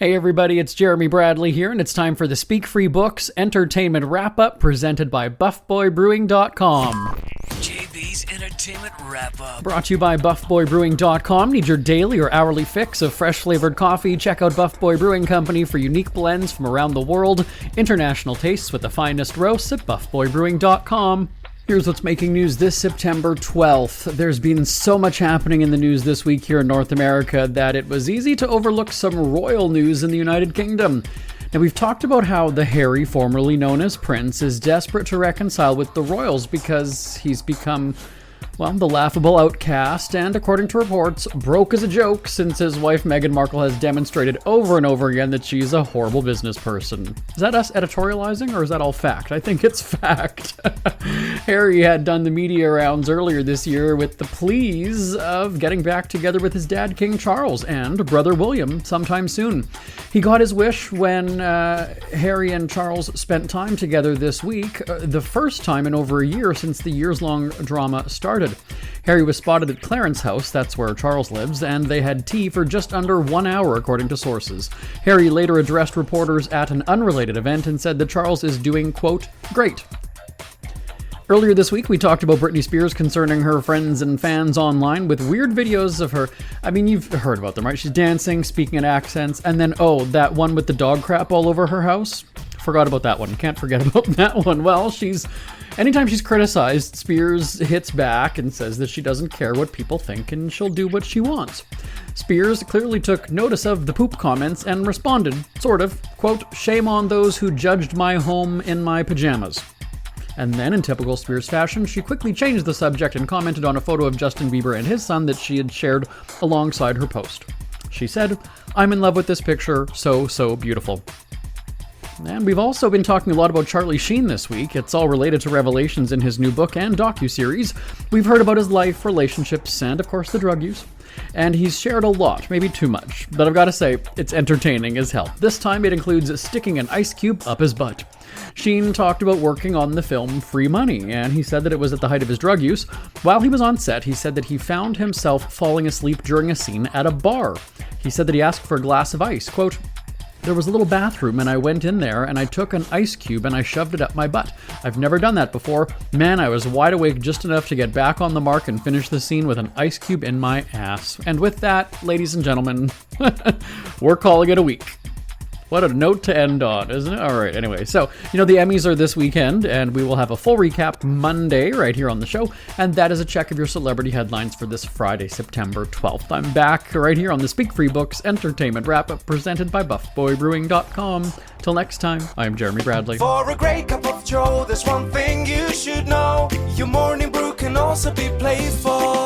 Hey everybody, it's Jeremy Bradley here, and it's time for the Speak Free Books Entertainment Wrap-Up presented by BuffBoyBrewing.com. JB's Entertainment Wrap-Up. Brought to you by BuffBoyBrewing.com. Need your daily or hourly fix of fresh-flavored coffee? Check out Buff Boy Brewing Company for unique blends from around the world. International tastes with the finest roasts at BuffBoyBrewing.com. Here's what's making news this September 12th. There's been so much happening in the news this week here in North America that it was easy to overlook some royal news in the United Kingdom. Now, we've talked about how the Harry, formerly known as Prince, is desperate to reconcile with the royals because he's become, well, the laughable outcast, and according to reports, broke as a joke since his wife Meghan Markle has demonstrated over and over again that she's a horrible business person. Is that us editorializing, or is that all fact? I think it's fact. Harry had done the media rounds earlier this year with the pleas of getting back together with his dad, King Charles, and brother William sometime soon. He got his wish when Harry and Charles spent time together this week, the first time in over a year since the years-long drama started. Harry was spotted at Clarence House, that's where Charles lives, and they had tea for just under 1 hour, according to sources. Harry later addressed reporters at an unrelated event and said that Charles is doing, quote, great. Earlier this week, we talked about Britney Spears concerning her friends and fans online with weird videos of her. I mean, you've heard about them, right? She's dancing, speaking in accents, and then, that one with the dog crap all over her house. Forgot about that one. Can't forget about that one. Well, anytime she's criticized, Spears hits back and says that she doesn't care what people think and she'll do what she wants. Spears clearly took notice of the poop comments and responded, sort of, quote, shame on those who judged my home in my pajamas. And then, in typical Spears fashion, she quickly changed the subject and commented on a photo of Justin Bieber and his son that she had shared alongside her post. She said, I'm in love with this picture, so beautiful. And we've also been talking a lot about Charlie Sheen this week. It's all related to revelations in his new book and docuseries. We've heard about his life, relationships, and of course the drug use. And he's shared a lot, maybe too much. But I've got to say, it's entertaining as hell. This time it includes sticking an ice cube up his butt. Sheen talked about working on the film Free Money, and he said that it was at the height of his drug use. While he was on set, he said that he found himself falling asleep during a scene at a bar. He said that he asked for a glass of ice, quote, there was a little bathroom and I went in there and I took an ice cube and I shoved it up my butt. I've never done that before. Man, I was wide awake just enough to get back on the mark and finish the scene with an ice cube in my ass. And with that, ladies and gentlemen, we're calling it a week. What a note to end on, isn't it? All right, anyway, so, the Emmys are this weekend, and we will have a full recap Monday right here on the show, and that is a check of your celebrity headlines for this Friday, September 12th. I'm back right here on the Speak Free Books Entertainment Wrap-Up presented by BuffBoyBrewing.com. Till next time, I'm Jeremy Bradley. For a great cup of joe, there's one thing you should know. Your morning brew can also be playful.